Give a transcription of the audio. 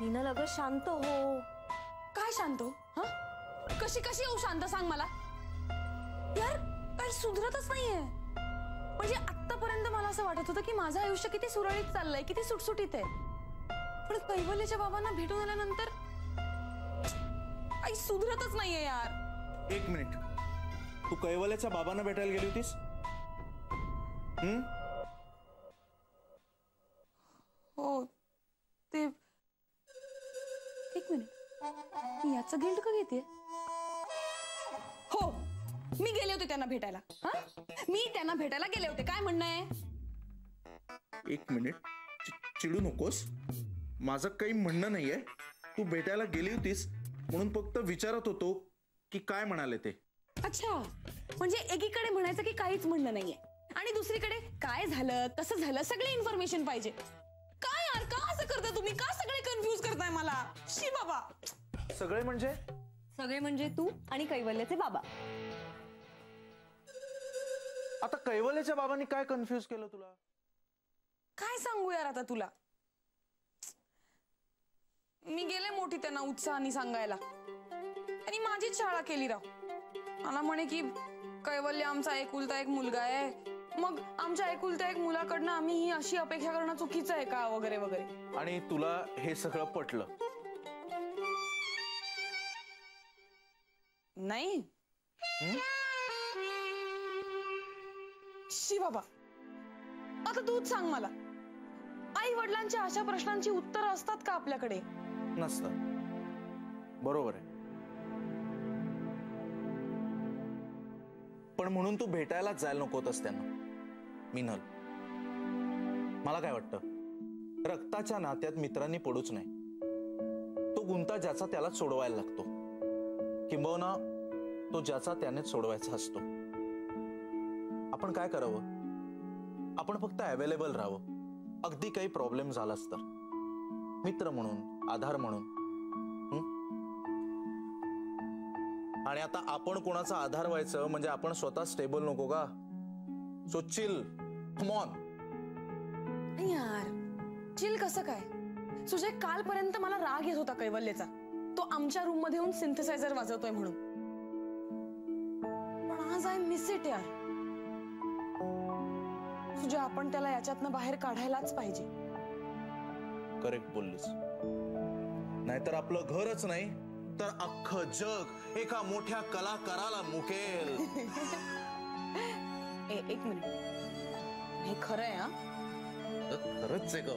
मीनल अगं शांत हो. काय शांत हो? हा कशी कशी येऊ शांत सांग मला. यार काही सुधरतच नाहीये. म्हणजे आतापर्यंत मला असं वाटत होतं की माझं आयुष्य किती सुरळीत चाललंय, किती सुटसुटीत आहे. पण कैवल्याच्या बाबांना भेटून आल्यानंतर काही सुधरतच नाहीये यार. एक मिनिट, तू कैवल्याच्या बाबांना भेटायला गेली होतीस? हो ते एक मिनिट, मी याचं गिल्ट का घेते? हो मी गेले होते त्यांना भेटायला. हा मी त्यांना भेटायला गेले होते. काय म्हणणं आहे? एक मिनिट, चिडू नकोस. माझं काही म्हणणं नाहीये. तू भेटायला गेली होतीस म्हणून फक्त विचारत होतो की काय म्हणाले ते. अच्छा, म्हणजे एकीकडे म्हणायचं की काहीच म्हणणं नाहीये आणि दुसरीकडे काय झालं कसं झालं सगळी इन्फॉर्मेशन पाहिजे. काय यार, का असं करता तुम्ही? का सगळे कन्फ्यूज करताय मला? शी बाबा. सगळे म्हणजे? सगळे म्हणजे तू आणि कैवल्याचे बाबा. आता कैवल्याच्या बाबांनी काय कन्फ्यूज केलं तुला? काय सांगू यार आता तुला. मी गेले मोठी त्यांना उत्साहाने सांगायला आणि माझीच शाळा केली राव. मला म्हणे की कैवल्य आमचा एकुलता एक मुलगा आहे, मग आमच्या एकुलत्या एक मुलाकडनं आम्ही ही अशी अपेक्षा करणं चुकीचं आहे का वगैरे वगैरे. आणि तुला हे सगळं पटलं? नाही. शी बाबा, आता तूच सांग मला, आई वडिलांच्या अशा प्रश्नांची उत्तरं असतात का आपल्याकडे? नसतं. बरोबर आहे. पण म्हणून तू भेटायला जायला नको होतस त्यांना मीनल. मला काय वाटतं, रक्ताच्या नात्यात मित्रांनी पडूच नाही. तो गुंता ज्याचा त्यालाच सोडवायला लागतो, किंबहुना तो ज्याचा त्यानेच सोडवायचा असतो. आपण काय करावं? आपण फक्त अवेलेबल राहावं. अगदी काही प्रॉब्लेम झालाच तर मित्र म्हणून, आधार म्हणून. आणि आता आपण कोणाचा आधार व्हायचं म्हणजे आपण स्वतः स्टेबल नको का? So chill, come on. यार चिल कसं काय? सुजय, कालपर्यंत मला राग येत होता कैवल्याचा, तो आमच्या रूम मध्ये येऊन सिंथेसायझर वाजवतोय म्हणून. पण आज आय मिस इट यार. सुजय, आपण त्याला याच्यातनं बाहेर काढायलाच पाहिजे. करेक्ट बोललीस. नाहीतर आपलं घरच नाही तर अख्खं जग एका मोठ्या कलाकाराला मुकेल. एक मिनिट, हे खरं आहे? हा खरंच आहे ग.